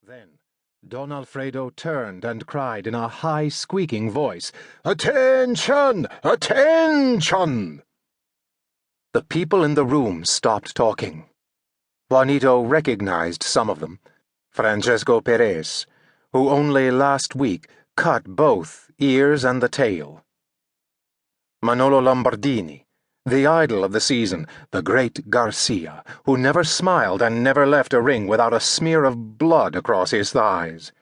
Then Don Alfredo turned and cried in a high, squeaking voice, "Attention! Attention!" The people in the room stopped talking. Juanito recognized some of them. Francesco Perez, who only last week cut both ears and the tail. Manolo Lombardini, the idol of the season, the great Garcia, who never smiled and never left a ring without a smear of blood across his thighs.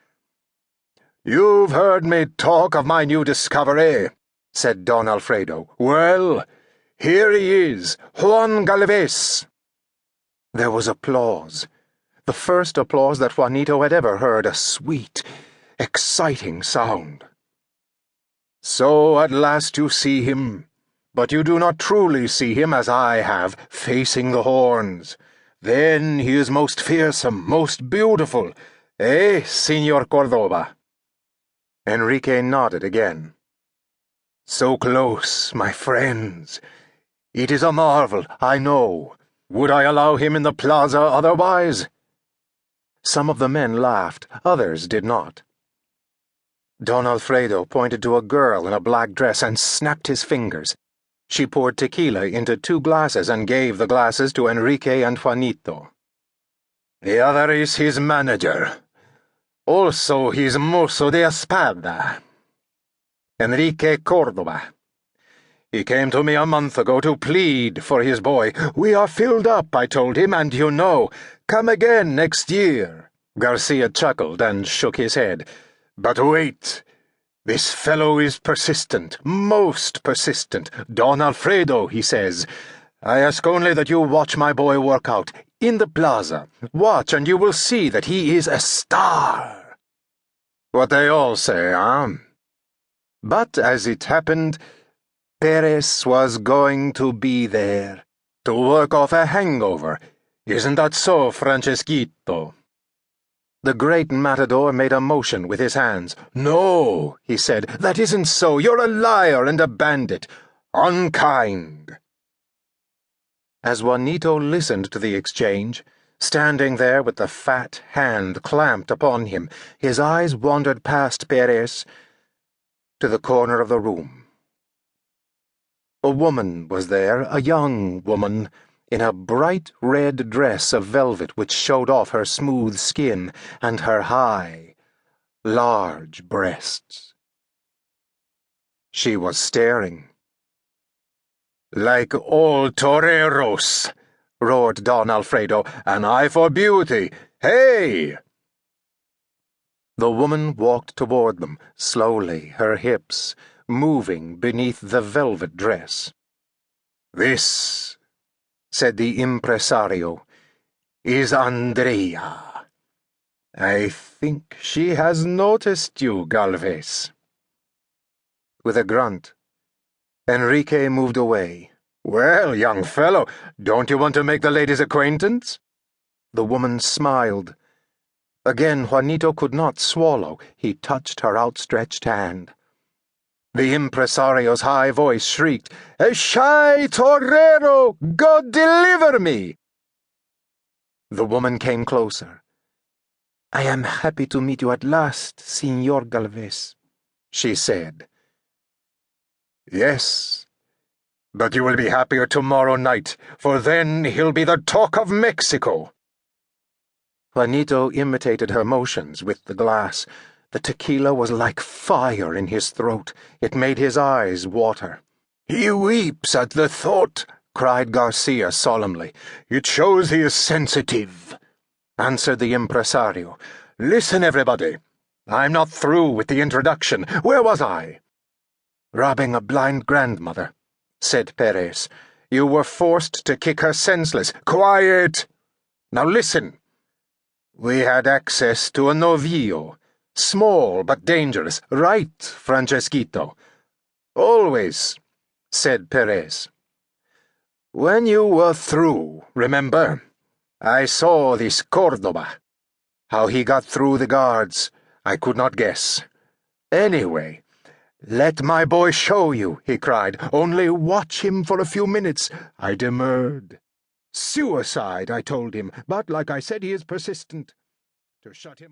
"You've heard me talk of my new discovery," said Don Alfredo. "Well, here he is, Juan Galvez." There was applause, the first applause that Juanito had ever heard, a sweet, exciting sound. "So at last you see him, but you do not truly see him as I have, facing the horns. Then he is most fearsome, most beautiful, Signor Cordova?" Enrique nodded again. "So close, my friends. It is a marvel, I know. Would I allow him in the plaza otherwise?" Some of the men laughed, others did not. Don Alfredo pointed to a girl in a black dress and snapped his fingers. She poured tequila into 2 glasses and gave the glasses to Enrique and Juanito. "The other is his manager. Also his mozo de espada, Enrique Cordova. He came to me a month ago to plead for his boy. 'We are filled up,' I told him, 'and you know, come again next year.'" Garcia chuckled and shook his head. "But wait. This fellow is persistent, most persistent. 'Don Alfredo,' he says, 'I ask only that you watch my boy work out, in the plaza. Watch, and you will see that he is a star.' What they all say, huh? But as it happened, Perez was going to be there, to work off a hangover. Isn't that so, Francesquito?" The great matador made a motion with his hands. "No," he said, "that isn't so. You're a liar and a bandit. Unkind." As Juanito listened to the exchange, standing there with the fat hand clamped upon him, his eyes wandered past Perez to the corner of the room. A woman was there, a young woman, in a bright red dress of velvet which showed off her smooth skin and her high, large breasts. She was staring. "Like all toreros," roared Don Alfredo, "an eye for beauty. Hey!" The woman walked toward them, slowly, her hips moving beneath the velvet dress. "This," said the impresario, "is Andrea. I think she has noticed you, Galvez." With a grunt, Enrique moved away. "Well, young fellow, don't you want to make the lady's acquaintance?" The woman smiled. Again Juanito could not swallow. He touched her outstretched hand. The impresario's high voice shrieked, "A shy torero! God deliver me!" The woman came closer. "I am happy to meet you at last, Signor Galvez," she said. "Yes, but you will be happier tomorrow night, for then he'll be the talk of Mexico." Juanito imitated her motions with the glass. The tequila was like fire in his throat. It made his eyes water. "He weeps at the thought," cried Garcia solemnly. "It shows he is sensitive," answered the impresario. "Listen, everybody. I'm not through with the introduction. Where was I?" "Robbing a blind grandmother," said Perez. "You were forced to kick her senseless." "Quiet! Now listen. We had access to a novillo. Small but dangerous, right, Francesquito?" "Always," said Perez. "When you were through, remember, I saw this Cordova. How he got through the guards, I could not guess. Anyway, 'Let my boy show you,' he cried. 'Only watch him for a few minutes.' I demurred. 'Suicide,' I told him, but like I said, he is persistent. To shut him